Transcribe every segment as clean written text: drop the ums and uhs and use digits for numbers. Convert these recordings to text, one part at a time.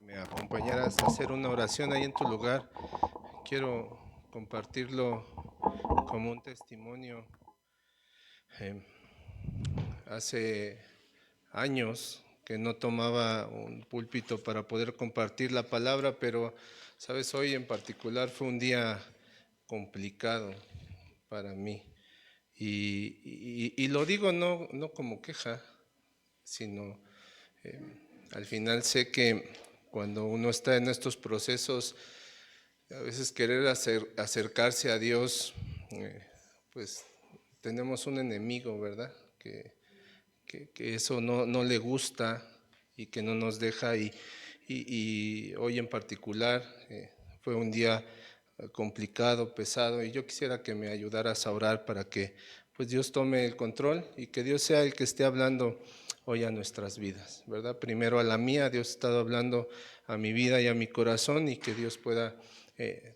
Me acompañaras a hacer una oración ahí en tu lugar. Quiero compartirlo como un testimonio. Eh, Hace años que no tomaba un púlpito para poder compartir la palabra, pero, sabes, hoy en particular fue un día complicado para mí. Y lo digo no como queja, sino al final sé que cuando uno está en estos procesos, a veces querer acercarse a Dios, pues tenemos un enemigo, ¿verdad? Que eso no le gusta y que no nos deja. Y hoy en particular fue un día complicado, pesado, y yo quisiera que me ayudaras a orar para que pues Dios tome el control y que Dios sea el que esté hablando hoy a nuestras vidas, ¿verdad? Primero a la mía, Dios ha estado hablando a mi vida y a mi corazón, y que Dios pueda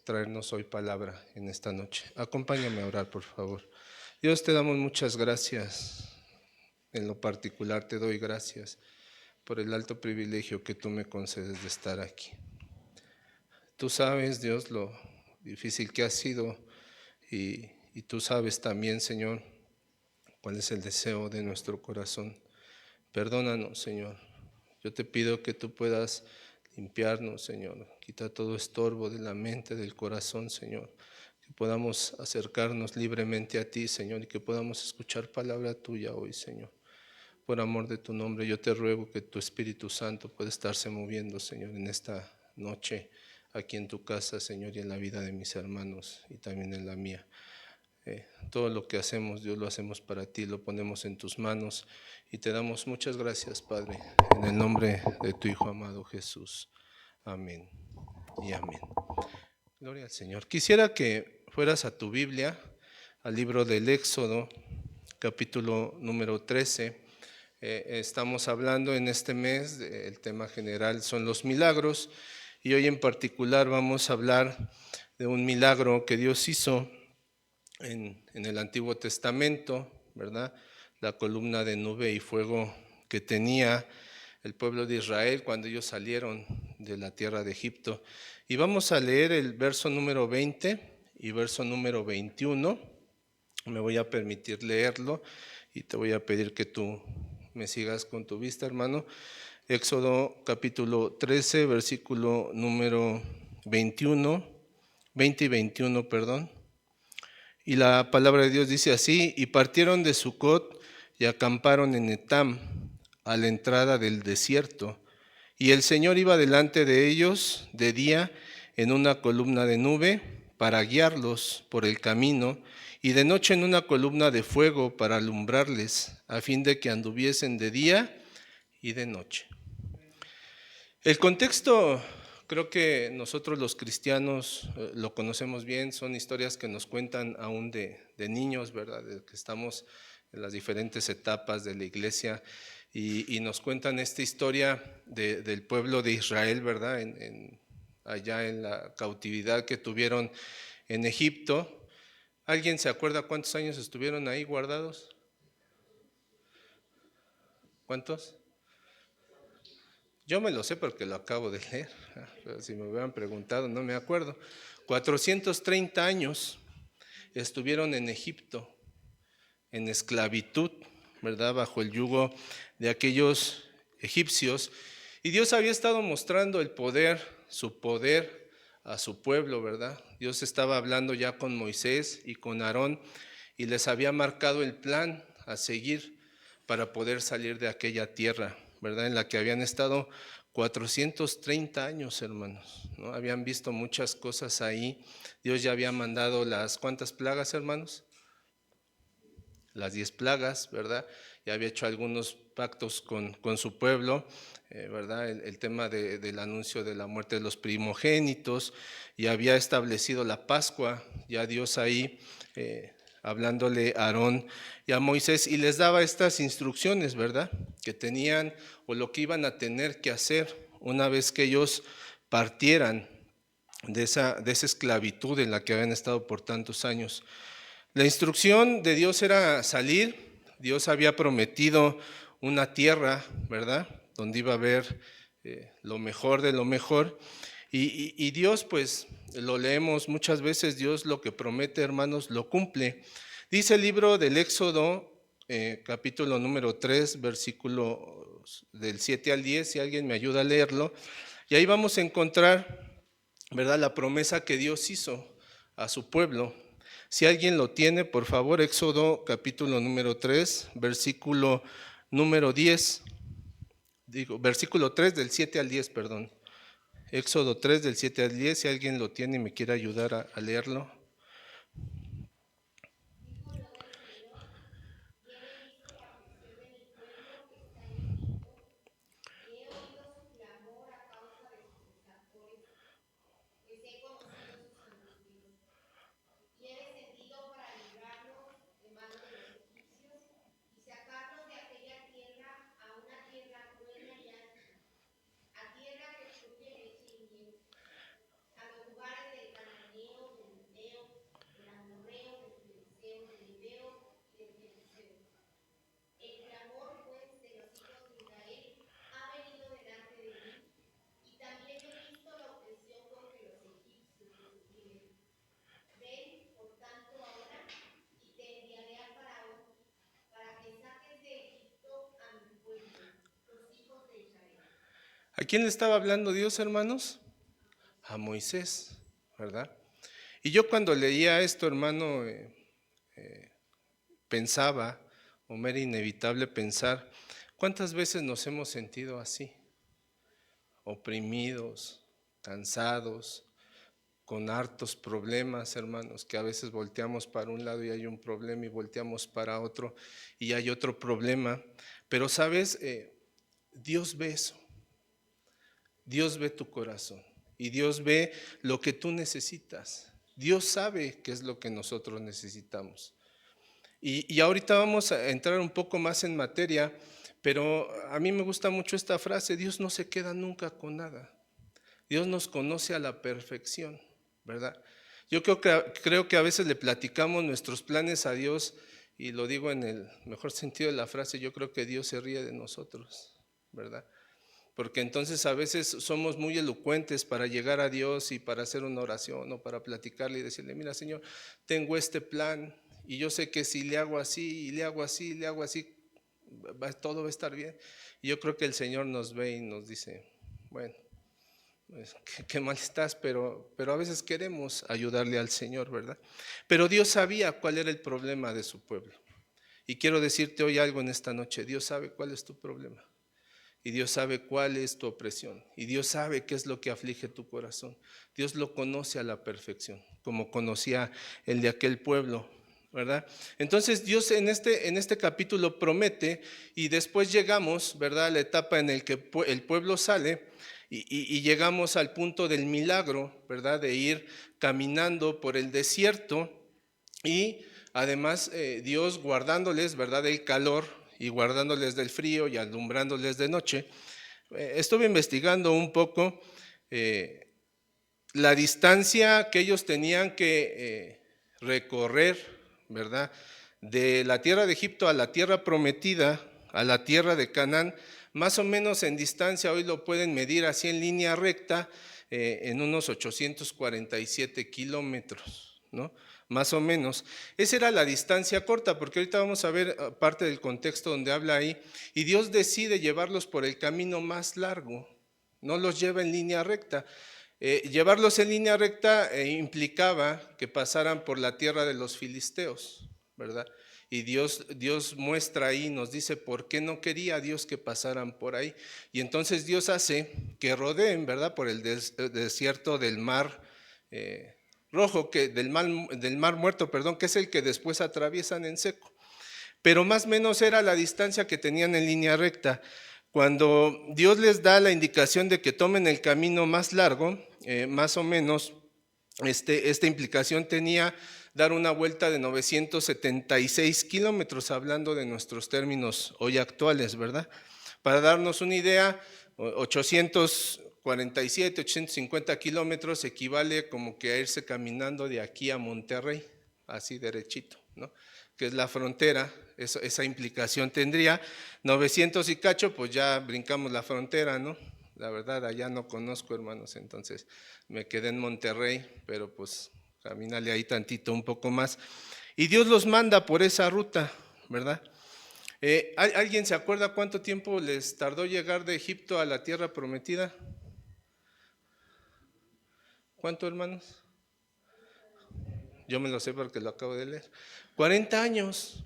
traernos hoy palabra en esta noche. Acompáñame a orar, por favor. Dios, te damos muchas gracias. En lo particular te doy gracias por el alto privilegio que tú me concedes de estar aquí. Tú sabes, Dios, lo difícil que ha sido, y tú sabes también, Señor, cuál es el deseo de nuestro corazón. Perdónanos, Señor. Yo te pido que tú puedas limpiarnos, Señor. Quita todo estorbo de la mente, del corazón, Señor. Que podamos acercarnos libremente a ti, Señor, y que podamos escuchar palabra tuya hoy, Señor. Por amor de tu nombre, yo te ruego que tu Espíritu Santo pueda estarse moviendo, Señor, en esta noche, aquí en tu casa, Señor, y en la vida de mis hermanos y también en la mía. Todo lo que hacemos, Dios, lo hacemos para ti, lo ponemos en tus manos y te damos muchas gracias, Padre, en el nombre de tu Hijo amado Jesús. Amén y amén. Gloria al Señor. Quisiera que fueras a tu Biblia, al libro del Éxodo, capítulo número 13. Estamos hablando en este mes, el tema general son los milagros, y hoy en particular vamos a hablar de un milagro que Dios hizo en el Antiguo Testamento, ¿verdad? La columna de nube y fuego que tenía el pueblo de Israel cuando ellos salieron de la tierra de Egipto. Y vamos a leer el verso número 20 y verso número 21. Me voy a permitir leerlo y te voy a pedir que tú me sigas con tu vista, hermano. Éxodo capítulo 13, versículo número 21, 20 y 21, perdón. Y la palabra de Dios dice así: y partieron de Sucot y acamparon en Etam, a la entrada del desierto. Y el Señor iba delante de ellos de día en una columna de nube para guiarlos por el camino, y de noche en una columna de fuego para alumbrarles, a fin de que anduviesen de día y de noche. El contexto, creo que nosotros los cristianos lo conocemos bien. Son historias que nos cuentan aún de niños, ¿verdad? De que estamos en las diferentes etapas de la iglesia, y nos cuentan esta historia del pueblo de Israel, ¿verdad? Allá en la cautividad que tuvieron en Egipto. ¿Alguien se acuerda cuántos años estuvieron ahí guardados? ¿Cuántos? Yo me lo sé porque lo acabo de leer, pero si me hubieran preguntado no me acuerdo. 430 años estuvieron en Egipto, en esclavitud, ¿verdad? Bajo el yugo de aquellos egipcios. Y Dios había estado mostrando el poder, su poder a su pueblo, ¿verdad? Dios estaba hablando ya con Moisés y con Aarón, y les había marcado el plan a seguir para poder salir de aquella tierra, ¿verdad? En la que habían estado 430 años, hermanos, ¿no? Habían visto muchas cosas ahí. Dios ya había mandado las, ¿cuántas plagas, hermanos? Las 10 plagas, ¿verdad? Ya había hecho algunos pactos con su pueblo, ¿verdad? El tema del anuncio de la muerte de los primogénitos, y había establecido la Pascua. Ya Dios ahí hablándole a Aarón y a Moisés, y les daba estas instrucciones, ¿verdad? Que tenían o lo que iban a tener que hacer una vez que ellos partieran de esa esclavitud en la que habían estado por tantos años. La instrucción de Dios era salir. Dios había prometido una tierra, ¿verdad? Donde iba a haber lo mejor de lo mejor. Y Dios, pues, lo leemos muchas veces, Dios lo que promete, hermanos, lo cumple. Dice el libro del Éxodo, capítulo número 3, versículos del 7 al 10, si alguien me ayuda a leerlo. Y ahí vamos a encontrar, ¿verdad?, la promesa que Dios hizo a su pueblo. Si alguien lo tiene, por favor, Éxodo capítulo número 3, versículo número 10. Versículo 3 del 7 al 10, perdón. Éxodo 3 del 7 al 10, si alguien lo tiene y me quiere ayudar a leerlo. ¿A quién le estaba hablando Dios, hermanos? A Moisés, ¿verdad? Y yo cuando leía esto, hermano, pensaba, o me era inevitable pensar, ¿cuántas veces nos hemos sentido así? Oprimidos, cansados, con hartos problemas, hermanos, que a veces volteamos para un lado y hay un problema y volteamos para otro y hay otro problema. Pero sabes, Dios ve eso. Dios ve tu corazón y Dios ve lo que tú necesitas. Dios sabe qué es lo que nosotros necesitamos. Y ahorita vamos a entrar un poco más en materia, pero a mí me gusta mucho esta frase: Dios no se queda nunca con nada. Dios nos conoce a la perfección, ¿verdad? Yo creo que a veces le platicamos nuestros planes a Dios, y lo digo en el mejor sentido de la frase, yo creo que Dios se ríe de nosotros, ¿verdad? Porque entonces a veces somos muy elocuentes para llegar a Dios y para hacer una oración o para platicarle y decirle: mira, Señor, tengo este plan y yo sé que si le hago así y le hago así y le hago así, todo va a estar bien. Y yo creo que el Señor nos ve y nos dice: bueno, pues, qué mal estás, pero a veces queremos ayudarle al Señor, ¿verdad? Pero Dios sabía cuál era el problema de su pueblo. Y quiero decirte hoy algo en esta noche: Dios sabe cuál es tu problema. Y Dios sabe cuál es tu opresión. Y Dios sabe qué es lo que aflige tu corazón. Dios lo conoce a la perfección, como conocía el de aquel pueblo, ¿verdad? Entonces Dios en este capítulo promete, y después llegamos, ¿verdad?, a la etapa en la que el pueblo sale y llegamos al punto del milagro, ¿verdad?, de ir caminando por el desierto y además Dios guardándoles, ¿verdad?, del calor y guardándoles del frío y alumbrándoles de noche. Estuve investigando un poco la distancia que ellos tenían que recorrer, ¿verdad?, de la tierra de Egipto a la tierra prometida, a la tierra de Canaán. Más o menos en distancia, hoy lo pueden medir así en línea recta, en unos 847 kilómetros, ¿no? Más o menos. Esa era la distancia corta, porque ahorita vamos a ver parte del contexto donde habla ahí, y Dios decide llevarlos por el camino más largo, no los lleva en línea recta. Llevarlos en línea recta implicaba que pasaran por la tierra de los filisteos, ¿verdad? Y Dios muestra ahí, nos dice por qué no quería Dios que pasaran por ahí. Y entonces Dios hace que rodeen, ¿verdad?, por el desierto del mar rojo, del mar muerto, perdón, que es el que después atraviesan en seco. Pero más o menos era la distancia que tenían en línea recta. Cuando Dios les da la indicación de que tomen el camino más largo, más o menos esta implicación tenía dar una vuelta de 976 kilómetros, hablando de nuestros términos hoy actuales, ¿verdad? Para darnos una idea, 847, 850 kilómetros equivale como que a irse caminando de aquí a Monterrey, así derechito, ¿no? Que es la frontera, esa implicación tendría. 900 y cacho, pues ya brincamos la frontera, ¿no? La verdad, allá no conozco, hermanos, entonces me quedé en Monterrey, pero pues camínale ahí tantito, un poco más. Y Dios los manda por esa ruta, ¿verdad? ¿Alguien se acuerda cuánto tiempo les tardó llegar de Egipto a la tierra prometida? ¿Cuánto, hermanos? Yo me lo sé porque lo acabo de leer. 40 años,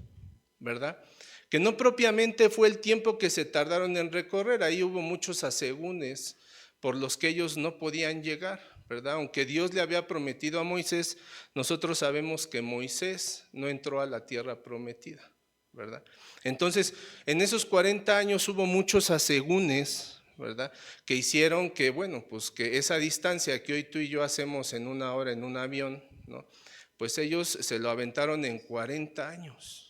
¿verdad? Que no propiamente fue el tiempo que se tardaron en recorrer, ahí hubo muchos asegúnes por los que ellos no podían llegar, ¿verdad? Aunque Dios le había prometido a Moisés, nosotros sabemos que Moisés no entró a la tierra prometida, ¿verdad? Entonces, en esos 40 años hubo muchos asegúnes, ¿verdad? Que hicieron que, bueno, pues que esa distancia que hoy tú y yo hacemos en una hora en un avión, ¿no? Pues ellos se lo aventaron en 40 años.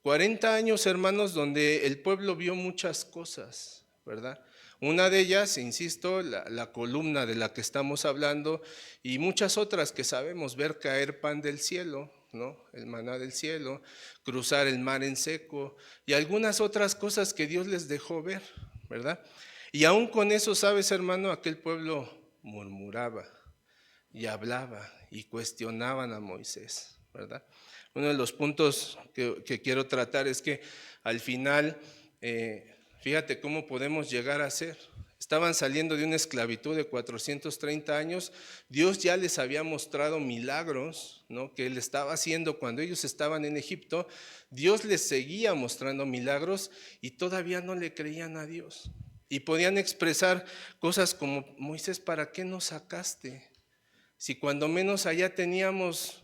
40 años, hermanos, donde el pueblo vio muchas cosas, ¿verdad? Una de ellas, insisto, la columna de la que estamos hablando y muchas otras que sabemos, ver caer pan del cielo, ¿no? El maná del cielo, cruzar el mar en seco y algunas otras cosas que Dios les dejó ver, ¿verdad? Y aún con eso, sabes, hermano, aquel pueblo murmuraba y hablaba y cuestionaban a Moisés, ¿verdad? Uno de los puntos que quiero tratar es que al final, fíjate cómo podemos llegar a ser. Estaban saliendo de una esclavitud de 430 años, Dios ya les había mostrado milagros, ¿no? Que Él estaba haciendo cuando ellos estaban en Egipto, Dios les seguía mostrando milagros y todavía no le creían a Dios. Y podían expresar cosas como: Moisés, ¿para qué nos sacaste? Si cuando menos allá teníamos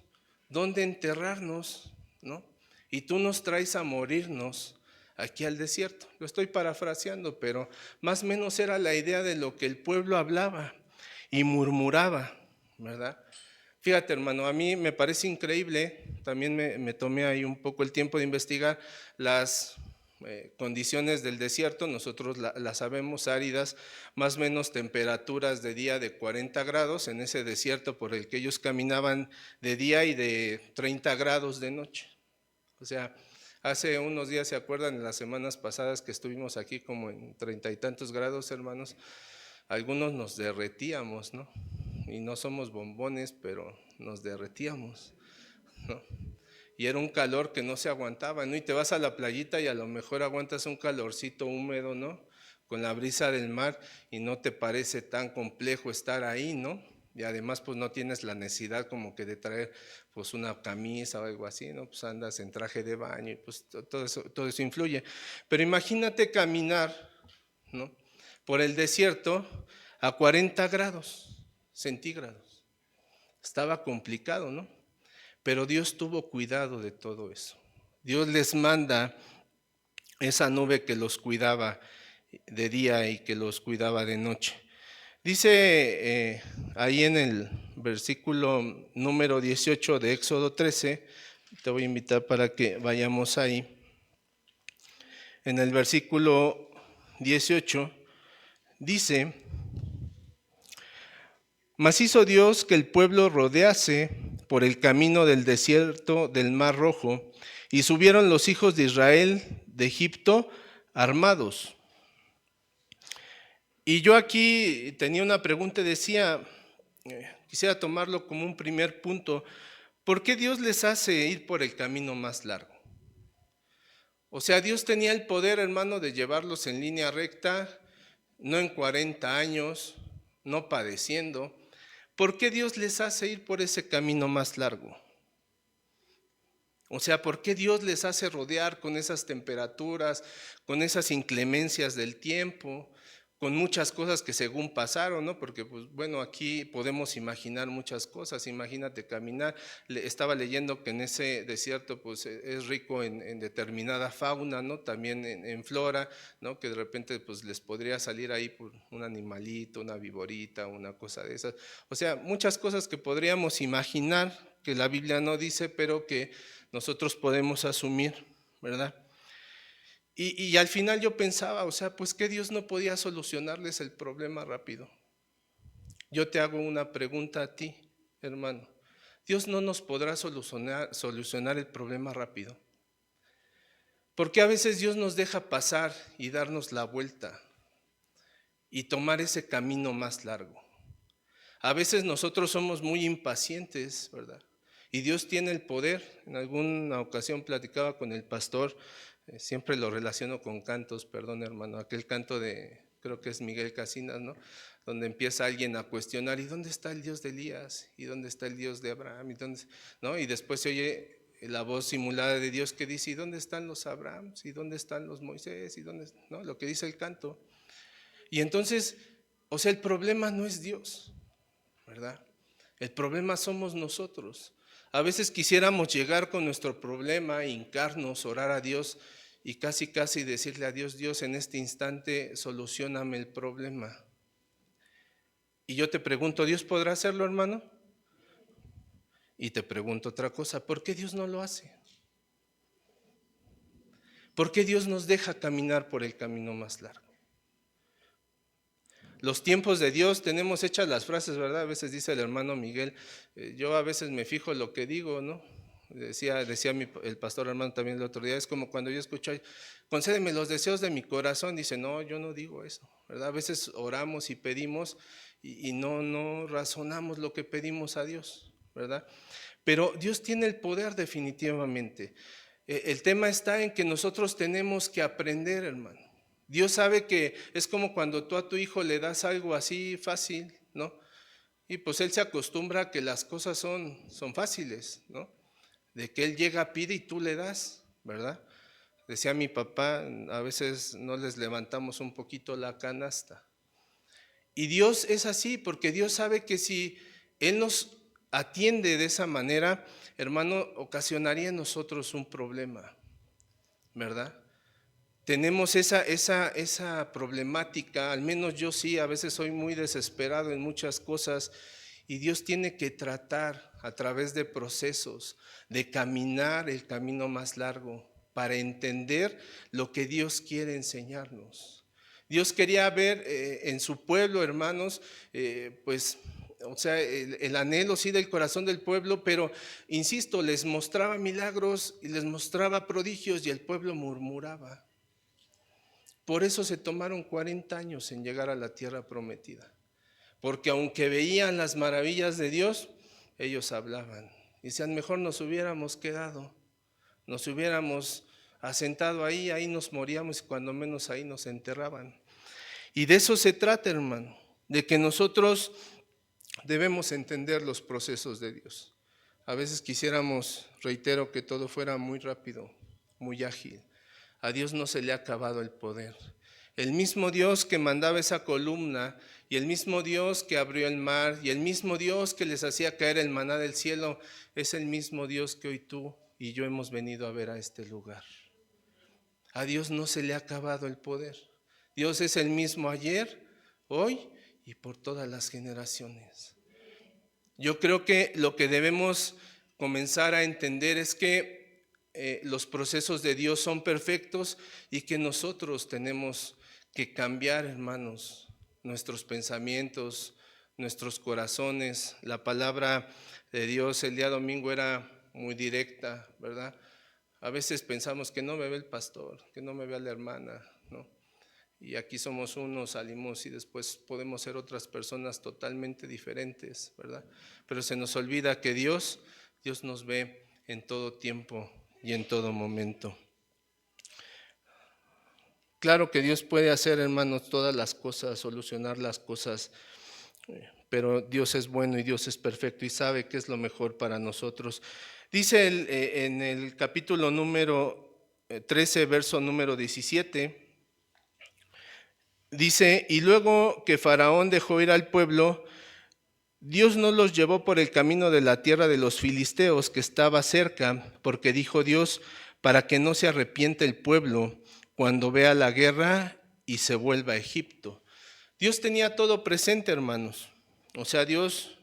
dónde enterrarnos, ¿no? Y tú nos traes a morirnos aquí al desierto. Lo estoy parafraseando, pero más o menos era la idea de lo que el pueblo hablaba y murmuraba, ¿verdad? Fíjate, hermano, a mí me parece increíble, también me tomé ahí un poco el tiempo de investigar las condiciones del desierto. Nosotros la sabemos, áridas, más o menos temperaturas de día de 40 grados en ese desierto por el que ellos caminaban de día y de 30 grados de noche. O sea, hace unos días, ¿se acuerdan? En las semanas pasadas que estuvimos aquí como en 30 y tantos grados, hermanos, algunos nos derretíamos, ¿no? Y no somos bombones, pero nos derretíamos, ¿no? Y era un calor que no se aguantaba, ¿no? Y te vas a la playita y a lo mejor aguantas un calorcito húmedo, ¿no? Con la brisa del mar y no te parece tan complejo estar ahí, ¿no? Y además pues no tienes la necesidad como que de traer pues una camisa o algo así, ¿no? Pues andas en traje de baño y pues todo eso influye. Pero imagínate caminar, ¿no? Por el desierto a 40 grados centígrados. Estaba complicado, ¿no? Pero Dios tuvo cuidado de todo eso. Dios les manda esa nube que los cuidaba de día y que los cuidaba de noche. Dice ahí en el versículo número 18 de Éxodo 13, te voy a invitar para que vayamos ahí. En el versículo 18 dice: Mas hizo Dios que el pueblo rodease por el camino del desierto del Mar Rojo, y subieron los hijos de Israel de Egipto armados. Y yo aquí tenía una pregunta y decía, quisiera tomarlo como un primer punto: ¿por qué Dios les hace ir por el camino más largo? O sea, Dios tenía el poder, hermano, de llevarlos en línea recta, no en 40 años, no padeciendo. ¿Por qué Dios les hace ir por ese camino más largo? O sea, ¿por qué Dios les hace rodear con esas temperaturas, con esas inclemencias del tiempo, con muchas cosas que según pasaron, ¿no? Porque, pues bueno, aquí podemos imaginar muchas cosas. Imagínate caminar. Estaba leyendo que en ese desierto, pues es rico en determinada fauna, ¿no? También en flora, ¿no? Que de repente, pues les podría salir ahí por un animalito, una viborita, una cosa de esas. O sea, muchas cosas que podríamos imaginar que la Biblia no dice, pero que nosotros podemos asumir, ¿verdad? Y al final yo pensaba, o sea, pues que Dios no podía solucionarles el problema rápido. Yo te hago una pregunta a ti, hermano. Dios no nos podrá solucionar el problema rápido. Porque a veces Dios nos deja pasar y darnos la vuelta y tomar ese camino más largo. A veces nosotros somos muy impacientes, ¿verdad? Y Dios tiene el poder. En alguna ocasión platicaba con el pastor, siempre lo relaciono con cantos, perdón hermano, aquel canto de, creo que es Miguel Casinas, ¿no? Donde empieza alguien a cuestionar, ¿y dónde está el Dios de Elías? ¿Y dónde está el Dios de Abraham? ¿Y dónde? ¿No? Y después se oye la voz simulada de Dios que dice, ¿y dónde están los Abrahams? ¿Y dónde están los Moisés? ¿Y dónde? ¿No? Lo que dice el canto. Y entonces, o sea, el problema no es Dios, ¿verdad? El problema somos nosotros. A veces quisiéramos llegar con nuestro problema, hincarnos, orar a Dios y casi decirle a Dios, Dios, en este instante solucióname el problema. Y yo te pregunto, ¿Dios podrá hacerlo, hermano? Y te pregunto otra cosa, ¿por qué Dios no lo hace? ¿Por qué Dios nos deja caminar por el camino más largo? Los tiempos de Dios, tenemos hechas las frases, ¿verdad? A veces dice el hermano Miguel, yo a veces me fijo en lo que digo, ¿no? Decía el pastor hermano también el otro día, es como cuando yo escucho, concédeme los deseos de mi corazón, dice, no, yo no digo eso, ¿verdad? A veces oramos y pedimos y no razonamos lo que pedimos a Dios, ¿verdad? Pero Dios tiene el poder definitivamente. El tema está en que nosotros tenemos que aprender, hermano. Dios sabe que es como cuando tú a tu hijo le das algo así fácil, ¿no? Y pues él se acostumbra a que las cosas son fáciles, ¿no? De que él llega, pide y tú le das, ¿verdad? Decía mi papá, a veces no les levantamos un poquito la canasta. Y Dios es así, porque Dios sabe que si Él nos atiende de esa manera, hermano, ocasionaría en nosotros un problema, ¿verdad? Tenemos esa problemática, al menos yo sí, a veces soy muy desesperado en muchas cosas y Dios tiene que tratar a través de procesos, de caminar el camino más largo para entender lo que Dios quiere enseñarnos. Dios quería ver en su pueblo, hermanos, pues, o sea, el anhelo sí del corazón del pueblo, pero, insisto, les mostraba milagros y les mostraba prodigios y el pueblo murmuraba. Por eso se tomaron 40 años en llegar a la tierra prometida, porque aunque veían las maravillas de Dios, ellos hablaban. Decían, mejor nos hubiéramos quedado, nos hubiéramos asentado ahí nos moríamos y cuando menos ahí nos enterraban. Y de eso se trata, hermano, de que nosotros debemos entender los procesos de Dios. A veces quisiéramos, reitero, que todo fuera muy rápido, muy ágil. A Dios no se le ha acabado el poder. El mismo Dios que mandaba esa columna y el mismo Dios que abrió el mar y el mismo Dios que les hacía caer el maná del cielo es el mismo Dios que hoy tú y yo hemos venido a ver a este lugar. A Dios no se le ha acabado el poder. Dios es el mismo ayer, hoy y por todas las generaciones. Yo creo que lo que debemos comenzar a entender es que los procesos de Dios son perfectos y que nosotros tenemos que cambiar, hermanos, nuestros pensamientos, nuestros corazones. La palabra de Dios el día domingo era muy directa, ¿verdad? A veces pensamos que no me ve el pastor, que no me ve la hermana, ¿no? Y aquí somos unos, salimos y después podemos ser otras personas totalmente diferentes, ¿verdad? Pero se nos olvida que Dios nos ve en todo tiempo y en todo momento. Claro que Dios puede hacer, hermanos, todas las cosas, solucionar las cosas, pero Dios es bueno y Dios es perfecto y sabe qué es lo mejor para nosotros. Dice en el capítulo número 13, verso número 17, dice, y luego que Faraón dejó ir al pueblo, Dios no los llevó por el camino de la tierra de los filisteos que estaba cerca, porque dijo Dios, para que no se arrepiente el pueblo cuando vea la guerra y se vuelva a Egipto. Dios tenía todo presente, hermanos. O sea, Dios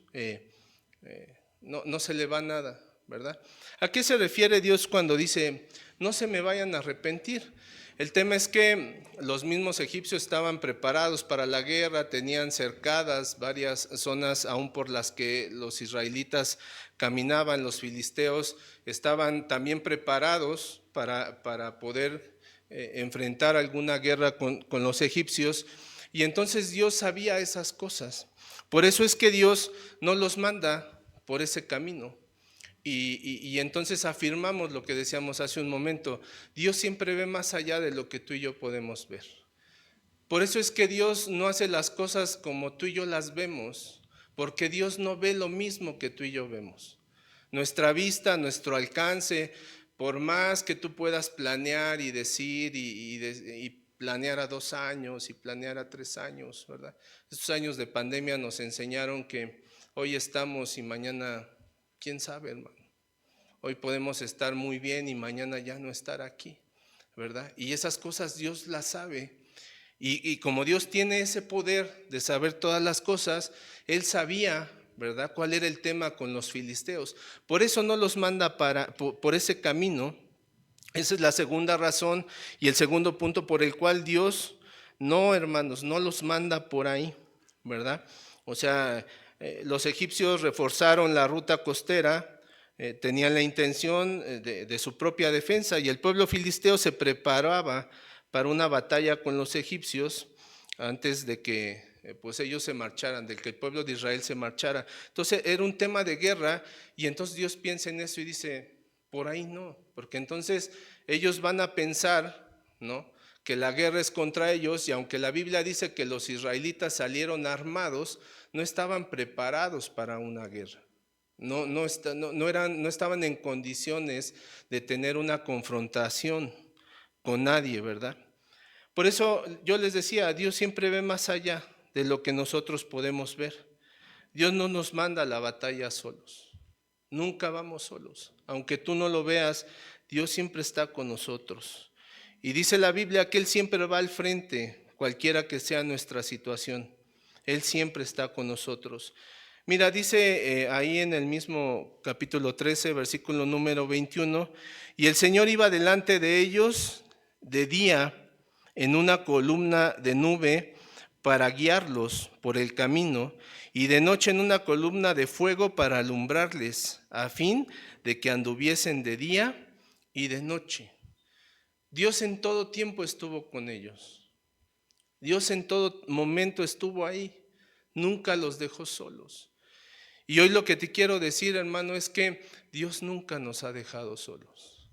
no se le va nada, ¿verdad? ¿A qué se refiere Dios cuando dice, no se me vayan a arrepentir? El tema es que los mismos egipcios estaban preparados para la guerra, tenían cercadas varias zonas aún por las que los israelitas caminaban, los filisteos estaban también preparados para poder enfrentar alguna guerra con los egipcios, y entonces Dios sabía esas cosas. Por eso es que Dios no los manda por ese camino. Y entonces afirmamos lo que decíamos hace un momento, Dios siempre ve más allá de lo que tú y yo podemos ver. Por eso es que Dios no hace las cosas como tú y yo las vemos, porque Dios no ve lo mismo que tú y yo vemos. Nuestra vista, nuestro alcance, por más que tú puedas planear y decir y planear a 2 años y planear a 3 años, ¿verdad? Estos años de pandemia nos enseñaron que hoy estamos y mañana, quién sabe, hermano. Hoy podemos estar muy bien y mañana ya no estar aquí, ¿verdad? Y esas cosas Dios las sabe. Y como Dios tiene ese poder de saber todas las cosas, Él sabía, ¿verdad?, cuál era el tema con los filisteos. Por eso no los manda por ese camino. Esa es la segunda razón y el segundo punto por el cual Dios, no, hermanos, no los manda por ahí, ¿verdad? O sea, los egipcios reforzaron la ruta costera, tenían la intención de su propia defensa, y el pueblo filisteo se preparaba para una batalla con los egipcios antes de que pues ellos se marcharan, de que el pueblo de Israel se marchara. Entonces era un tema de guerra, y entonces Dios piensa en eso y dice, por ahí no, porque entonces ellos van a pensar, ¿no?, que la guerra es contra ellos, y aunque la Biblia dice que los israelitas salieron armados, no estaban preparados para una guerra. No estaban en condiciones de tener una confrontación con nadie, ¿verdad? Por eso yo les decía, Dios siempre ve más allá de lo que nosotros podemos ver. Dios no nos manda a la batalla solos. Nunca vamos solos. Aunque tú no lo veas, Dios siempre está con nosotros. Y dice la Biblia que Él siempre va al frente, cualquiera que sea nuestra situación. Él siempre está con nosotros. Mira, dice ahí en el mismo capítulo 13, versículo número 21, y el Señor iba delante de ellos de día en una columna de nube para guiarlos por el camino, y de noche en una columna de fuego para alumbrarles, a fin de que anduviesen de día y de noche. Dios en todo tiempo estuvo con ellos. Dios en todo momento estuvo ahí. Nunca los dejó solos. Y hoy lo que te quiero decir, hermano, es que Dios nunca nos ha dejado solos.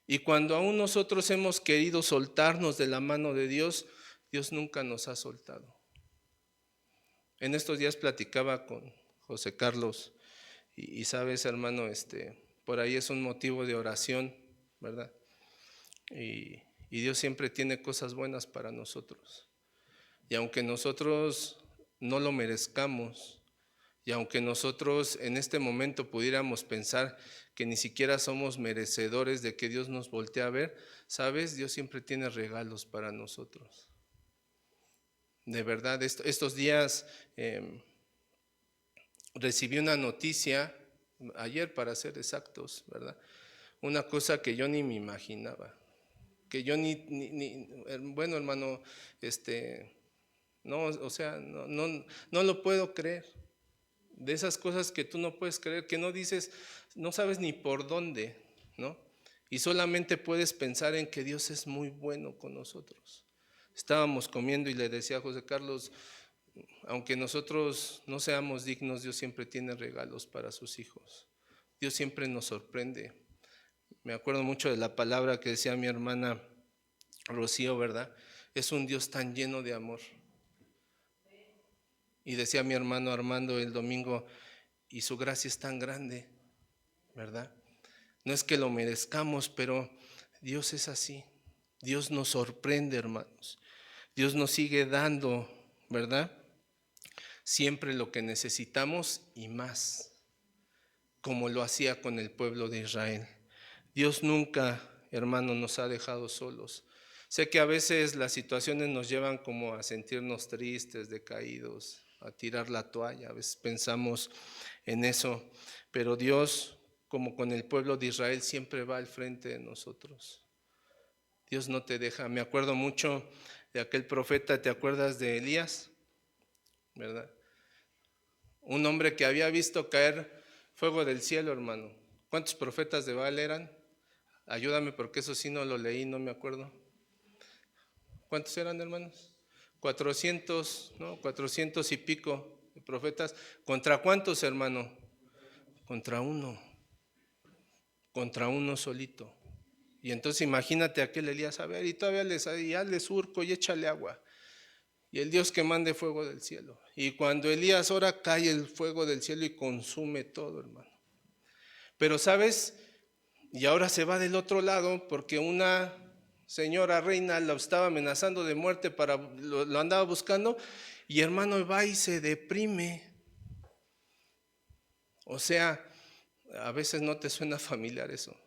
Y cuando aún nosotros hemos querido soltarnos de la mano de Dios, Dios nunca nos ha soltado. En estos días platicaba con José Carlos y sabes, hermano, por ahí es un motivo de oración, ¿verdad? Y Dios siempre tiene cosas buenas para nosotros. Y aunque nosotros no lo merezcamos, y aunque nosotros en este momento pudiéramos pensar que ni siquiera somos merecedores de que Dios nos voltee a ver, ¿sabes? Dios siempre tiene regalos para nosotros. De verdad, estos días recibí una noticia, ayer para ser exactos, ¿verdad? Una cosa que yo ni me imaginaba, que yo bueno, hermano, no, o sea, no lo puedo creer. De esas cosas que tú no puedes creer, que no dices, no sabes ni por dónde, ¿no? Y solamente puedes pensar en que Dios es muy bueno con nosotros. Estábamos comiendo y le decía a José Carlos, aunque nosotros no seamos dignos, Dios siempre tiene regalos para sus hijos. Dios siempre nos sorprende. Me acuerdo mucho de la palabra que decía mi hermana Rocío, ¿verdad? Es un Dios tan lleno de amor. Y decía mi hermano Armando el domingo, y su gracia es tan grande, ¿verdad? No es que lo merezcamos, pero Dios es así. Dios nos sorprende, hermanos. Dios nos sigue dando, ¿verdad?, siempre lo que necesitamos y más, como lo hacía con el pueblo de Israel. Dios nunca, hermano, nos ha dejado solos. Sé que a veces las situaciones nos llevan como a sentirnos tristes, decaídos, a tirar la toalla, a veces pensamos en eso, pero Dios, como con el pueblo de Israel, siempre va al frente de nosotros. Dios no te deja. Me acuerdo mucho de aquel profeta, ¿te acuerdas de Elías? ¿Verdad? Un hombre que había visto caer fuego del cielo, hermano. ¿Cuántos profetas de Baal eran? Ayúdame porque eso sí no lo leí, no me acuerdo. ¿Cuántos eran, hermanos? 400, ¿no? 400 y pico de profetas. ¿Contra cuántos, hermano? Contra uno solito. Y entonces imagínate aquel Elías, a ver, y todavía ya le surco y échale agua. Y el Dios que mande fuego del cielo. Y cuando Elías ora, cae el fuego del cielo y consume todo, hermano. Pero sabes, y ahora se va del otro lado porque una señora reina lo estaba amenazando de muerte, lo andaba buscando, y hermano va y se deprime. O sea, a veces no te suena familiar eso.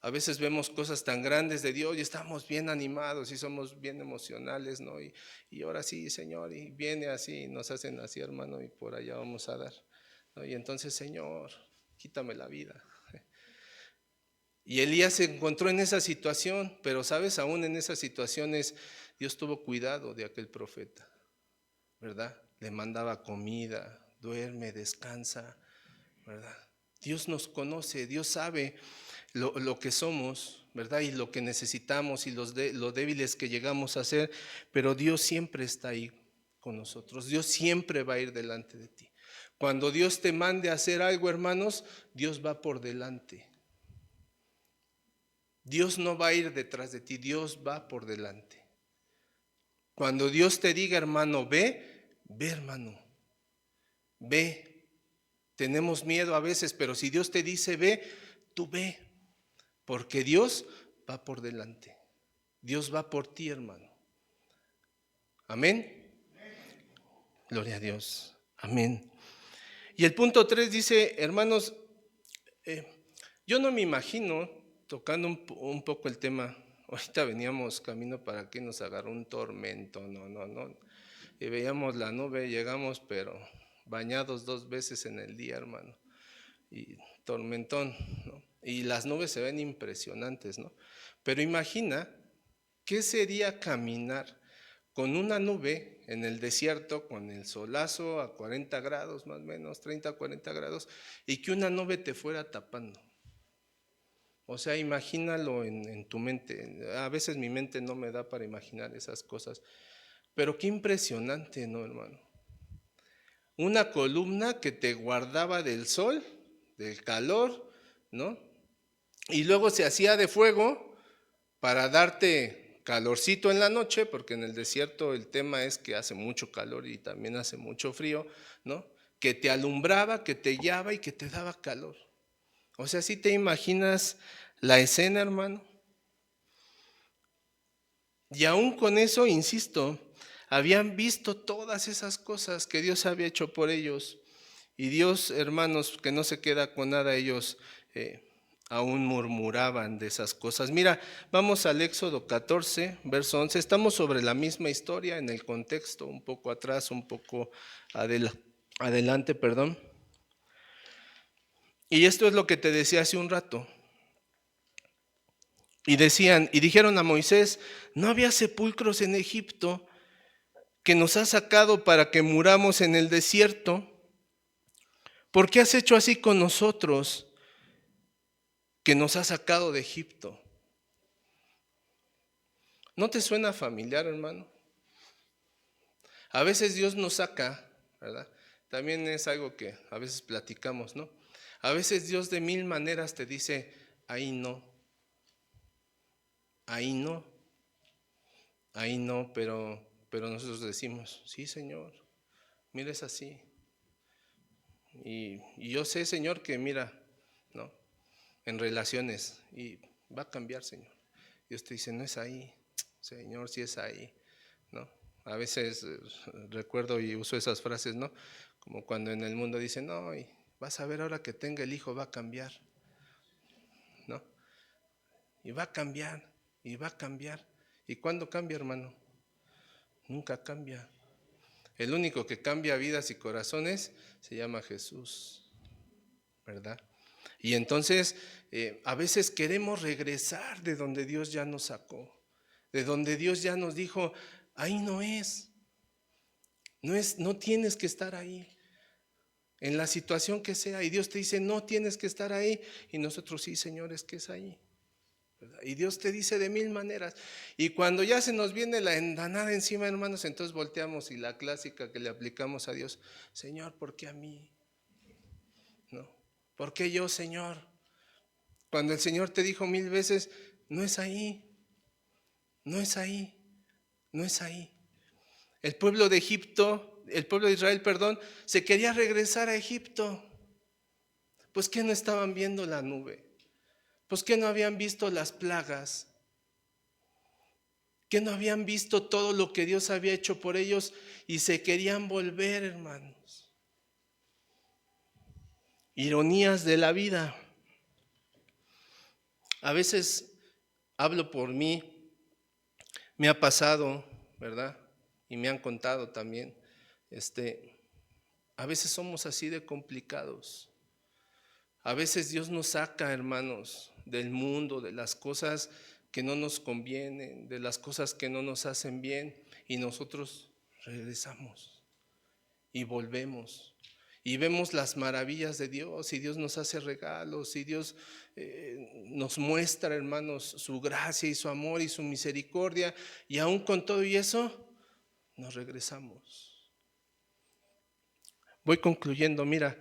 A veces vemos cosas tan grandes de Dios y estamos bien animados y somos bien emocionales, ¿no? Y ahora sí, Señor, y viene así, nos hacen así, hermano, y por allá vamos a dar, ¿no? Y entonces, Señor, quítame la vida. Y Elías se encontró en esa situación, pero sabes, aún en esas situaciones Dios tuvo cuidado de aquel profeta, ¿verdad? Le mandaba comida, duerme, descansa, ¿verdad? Dios nos conoce, Dios sabe lo que somos, ¿verdad? Y lo que necesitamos y lo débiles que llegamos a ser, pero Dios siempre está ahí con nosotros, Dios siempre va a ir delante de ti. Cuando Dios te mande a hacer algo, hermanos, Dios va por delante. Dios no va a ir detrás de ti, Dios va por delante. Cuando Dios te diga, hermano, ve, hermano, ve. Tenemos miedo a veces, pero si Dios te dice ve, tú ve, porque Dios va por delante. Dios va por ti, hermano. Amén. Gloria a Dios. Amén. Y el punto 3 dice, hermanos, eh, yo no me imagino, tocando un poco el tema, ahorita veníamos camino para que nos agarró un tormento, no. Y veíamos la nube, llegamos, pero bañados 2 veces en el día, hermano. Y tormentón, ¿no? Y las nubes se ven impresionantes, ¿no? Pero imagina qué sería caminar con una nube en el desierto, con el solazo a 40 grados más o menos, 30, 40 grados, y que una nube te fuera tapando. O sea, imagínalo en tu mente. A veces mi mente no me da para imaginar esas cosas. Pero qué impresionante, ¿no, hermano? Una columna que te guardaba del sol, del calor, ¿no? Y luego se hacía de fuego para darte calorcito en la noche, porque en el desierto el tema es que hace mucho calor y también hace mucho frío, ¿no? Que te alumbraba, que te guiaba y que te daba calor. O sea, ¿sí te imaginas la escena, hermano? Y aún con eso, insisto, habían visto todas esas cosas que Dios había hecho por ellos. Y Dios, hermanos, que no se queda con nada, ellos aún murmuraban de esas cosas. Mira, vamos al Éxodo 14, verso 11. Estamos sobre la misma historia en el contexto, un poco atrás, un poco adelante, perdón. Y esto es lo que te decía hace un rato. Y dijeron a Moisés, ¿no había sepulcros en Egipto que nos has sacado para que muramos en el desierto? ¿Por qué has hecho así con nosotros que nos has sacado de Egipto? ¿No te suena familiar, hermano? A veces Dios nos saca, ¿verdad? También es algo que a veces platicamos, ¿no? A veces Dios de mil maneras te dice, ahí no, ahí no, ahí no, pero nosotros decimos, sí, Señor, mira, es así. Y yo sé, Señor, que mira, ¿no? En relaciones, y va a cambiar, Señor. Dios te dice, no es ahí, Señor, sí es ahí, ¿no? A veces recuerdo y uso esas frases, ¿no? Como cuando en el mundo dicen, no, y vas a ver ahora que tenga el hijo va a cambiar, ¿no? Y va a cambiar, y va a cambiar. ¿Y cuándo cambia, hermano? Nunca cambia. El único que cambia vidas y corazones se llama Jesús, ¿verdad? Y entonces a veces queremos regresar de donde Dios ya nos sacó, de donde Dios ya nos dijo, ahí no es, no tienes que estar ahí, en la situación que sea. Y Dios te dice, no tienes que estar ahí. Y nosotros, sí, Señor, es que es ahí, ¿verdad? Y Dios te dice de mil maneras. Y cuando ya se nos viene la endanada encima, hermanos, entonces volteamos y la clásica que le aplicamos a Dios, Señor, ¿por qué a mí? ¿No? ¿Por qué yo, Señor? Cuando el Señor te dijo 1000 veces, no es ahí, no es ahí, no es ahí. El pueblo de Egipto, el pueblo de Israel, perdón, se quería regresar a Egipto. Pues que no estaban viendo la nube, pues que no habían visto las plagas, que no habían visto todo lo que Dios había hecho por ellos y se querían volver, hermanos. Ironías de la vida. A veces hablo por mí, me ha pasado, ¿verdad? Y me han contado también, a veces somos así de complicados. A veces Dios nos saca, hermanos, del mundo, de las cosas que no nos convienen, de las cosas que no nos hacen bien, y nosotros regresamos y volvemos y vemos las maravillas de Dios, y Dios nos hace regalos, y Dios nos muestra, hermanos, su gracia y su amor y su misericordia, y aún con todo y eso nos regresamos. Voy concluyendo. Mira,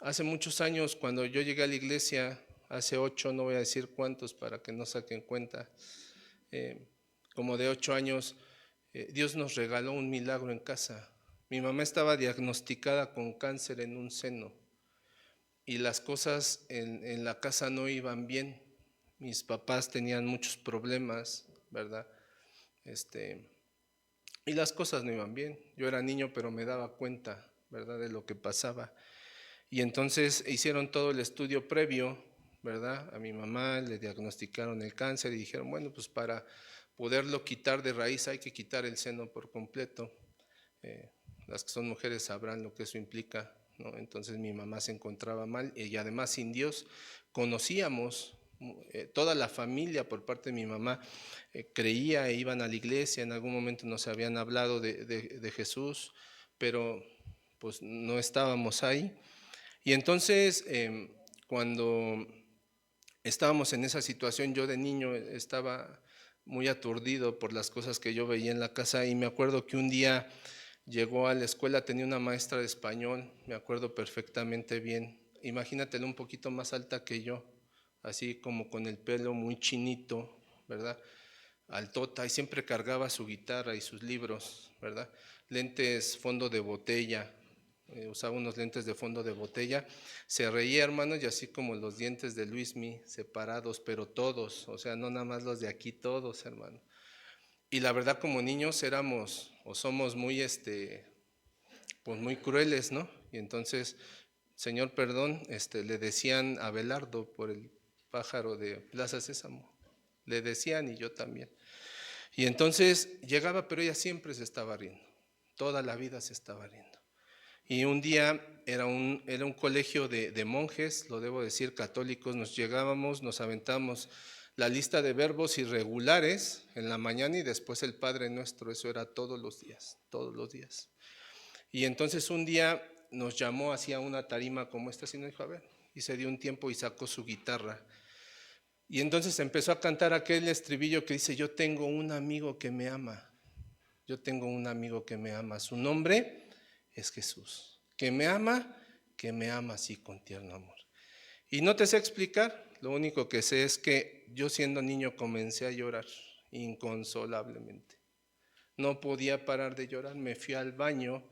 hace muchos años, cuando yo llegué a la iglesia, hace 8, no voy a decir cuántos para que no saquen cuenta, como de 8 años, Dios nos regaló un milagro en casa. Mi mamá estaba diagnosticada con cáncer en un seno y las cosas en la casa no iban bien. Mis papás tenían muchos problemas, ¿verdad? Y las cosas no iban bien. Yo era niño, pero me daba cuenta, ¿verdad?, de lo que pasaba. Y entonces hicieron todo el estudio previo, ¿verdad? A mi mamá le diagnosticaron el cáncer y dijeron, bueno, pues para poderlo quitar de raíz hay que quitar el seno por completo. Las que son mujeres sabrán lo que eso implica, ¿no? Entonces mi mamá se encontraba mal y además sin Dios. Conocíamos, toda la familia por parte de mi mamá creía e iban a la iglesia, en algún momento nos habían hablado de Jesús, pero pues no estábamos ahí. Y entonces, cuando estábamos en esa situación, yo de niño estaba muy aturdido por las cosas que yo veía en la casa, y me acuerdo que un día llegó a la escuela, tenía una maestra de español, me acuerdo perfectamente bien, imagínatela un poquito más alta que yo, así como con el pelo muy chinito, ¿verdad? Altota, y siempre cargaba su guitarra y sus libros, ¿verdad? Lentes fondo de botella, usaba unos lentes de fondo de botella, se reía, hermanos, y así como los dientes de Luismi, separados, pero todos, o sea, no nada más los de aquí, todos, hermano. Y la verdad, como niños éramos o somos muy, pues muy crueles, ¿no? Y entonces, Señor, perdón, le decían a Abelardo por el pájaro de Plaza Sésamo, le decían, y yo también. Y entonces llegaba, pero ella siempre se estaba riendo, toda la vida se estaba riendo. Y un día era un colegio de monjes, lo debo decir, católicos, nos llegábamos, nos aventamos la lista de verbos irregulares en la mañana y después el Padre Nuestro, eso era todos los días, todos los días. Y entonces un día nos llamó hacia una tarima como esta, y nos dijo, a ver, y se dio un tiempo y sacó su guitarra. Y entonces empezó a cantar aquel estribillo que dice, yo tengo un amigo que me ama, yo tengo un amigo que me ama, su nombre es Jesús, que me ama así con tierno amor. Y no te sé explicar, lo único que sé es que yo siendo niño comencé a llorar inconsolablemente. No podía parar de llorar, me fui al baño,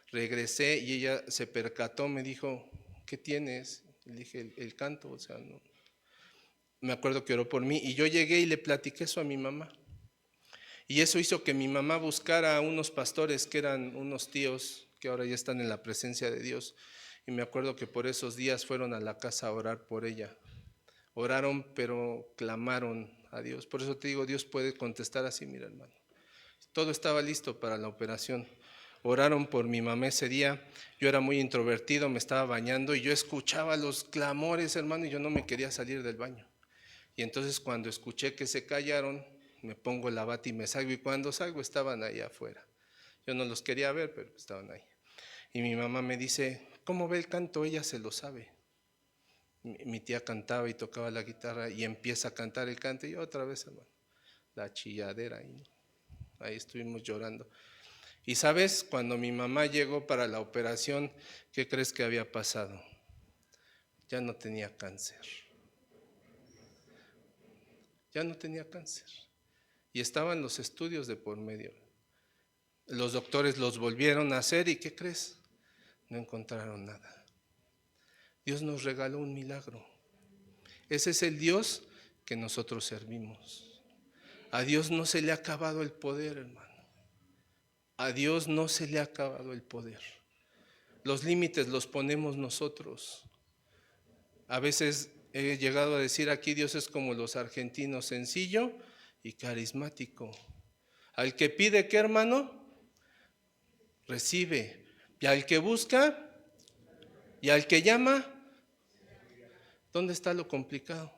regresé y ella se percató, me dijo, ¿qué tienes? Le dije, el canto, o sea, no. Me acuerdo que oró por mí y yo llegué y le platiqué eso a mi mamá. Y eso hizo que mi mamá buscara a unos pastores que eran unos tíos que ahora ya están en la presencia de Dios. Y me acuerdo que por esos días fueron a la casa a orar por ella. Oraron, pero clamaron a Dios. Por eso te digo, Dios puede contestar así, mira, hermano. Todo estaba listo para la operación. oraron por mi mamá ese día. Yo era muy introvertido, me estaba bañando y yo escuchaba los clamores, hermano, y yo no me quería salir del baño. Y entonces cuando escuché que se callaron, me pongo la bata y me salgo, y cuando salgo estaban ahí afuera. Yo no los quería ver, pero estaban ahí. Y mi mamá me dice, ¿cómo ve el canto? Ella se lo sabe. Mi tía cantaba y tocaba la guitarra y empieza a cantar el canto y otra vez, hermano, la chilladera ahí, ¿no? Ahí estuvimos llorando. Y sabes, cuando mi mamá llegó para la operación, ¿qué crees que había pasado? Ya no tenía cáncer. Ya no tenía cáncer. Y estaban los estudios de por medio. Los doctores los volvieron a hacer y ¿qué crees? No encontraron nada. Dios nos regaló un milagro. Ese es el Dios que nosotros servimos. A Dios no se le ha acabado el poder, hermano. A Dios no se le ha acabado el poder. Los límites los ponemos nosotros. A veces he llegado a decir aquí, Dios es como los argentinos, sencillo y carismático. Al que pide, ¿qué, hermano? Recibe. Y al que busca y al que llama, ¿dónde está lo complicado?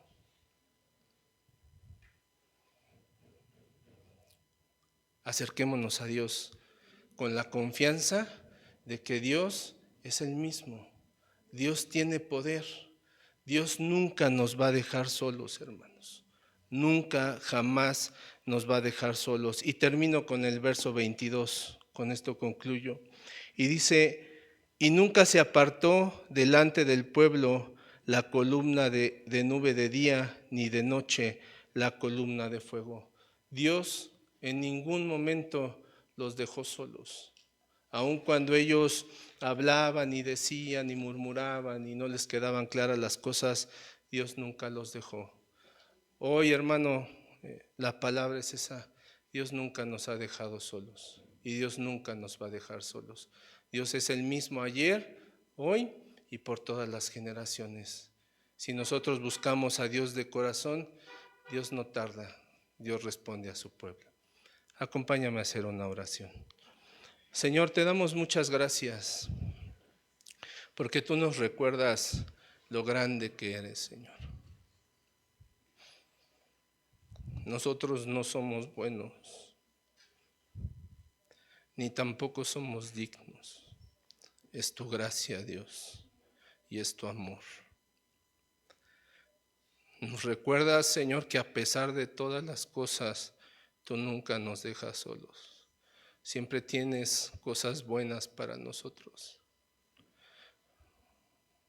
Acerquémonos a Dios con la confianza de que Dios es el mismo. Dios tiene poder. Dios nunca nos va a dejar solos, hermanos. Nunca, jamás nos va a dejar solos. Y termino con el verso 22, con esto concluyo. Y dice, y nunca se apartó delante del pueblo la columna de nube de día, ni de noche la columna de fuego. Dios en ningún momento los dejó solos. Aun cuando ellos hablaban y decían y murmuraban y no les quedaban claras las cosas, Dios nunca los dejó. Hoy, hermano, la palabra es esa. Dios nunca nos ha dejado solos y Dios nunca nos va a dejar solos. Dios es el mismo ayer, hoy y por todas las generaciones. Si nosotros buscamos a Dios de corazón, Dios no tarda, Dios responde a su pueblo. Acompáñame a hacer una oración. Señor, te damos muchas gracias porque tú nos recuerdas lo grande que eres, Señor. Nosotros no somos buenos, ni tampoco somos dignos. Es tu gracia, Dios, y es tu amor. Nos recuerdas, Señor, que a pesar de todas las cosas, tú nunca nos dejas solos. Siempre tienes cosas buenas para nosotros.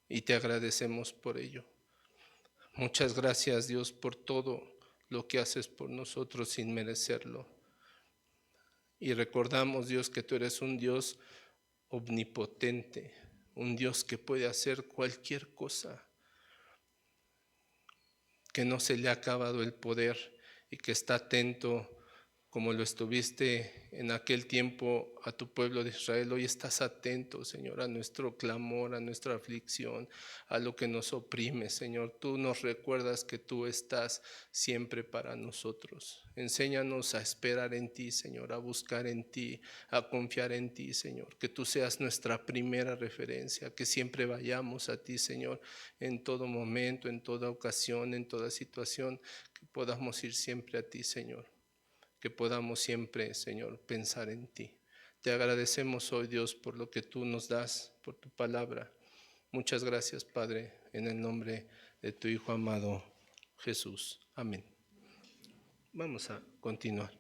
Y te agradecemos por ello. Muchas gracias, Dios, por todo lo que haces por nosotros sin merecerlo. Y recordamos, Dios, que tú eres un Dios omnipotente, un Dios que puede hacer cualquier cosa, que no se le ha acabado el poder y que está atento, como lo estuviste en aquel tiempo a tu pueblo de Israel. Hoy estás atento, Señor, a nuestro clamor, a nuestra aflicción, a lo que nos oprime, Señor. Tú nos recuerdas que tú estás siempre para nosotros. Enséñanos a esperar en ti, Señor, a buscar en ti, a confiar en ti, Señor. Que tú seas nuestra primera referencia, que siempre vayamos a ti, Señor, en todo momento, en toda ocasión, en toda situación, que podamos ir siempre a ti, Señor. Que podamos siempre, Señor, pensar en ti. Te agradecemos hoy, Dios, por lo que tú nos das, por tu palabra. Muchas gracias, Padre, en el nombre de tu Hijo amado, Jesús. Amén. Vamos a continuar.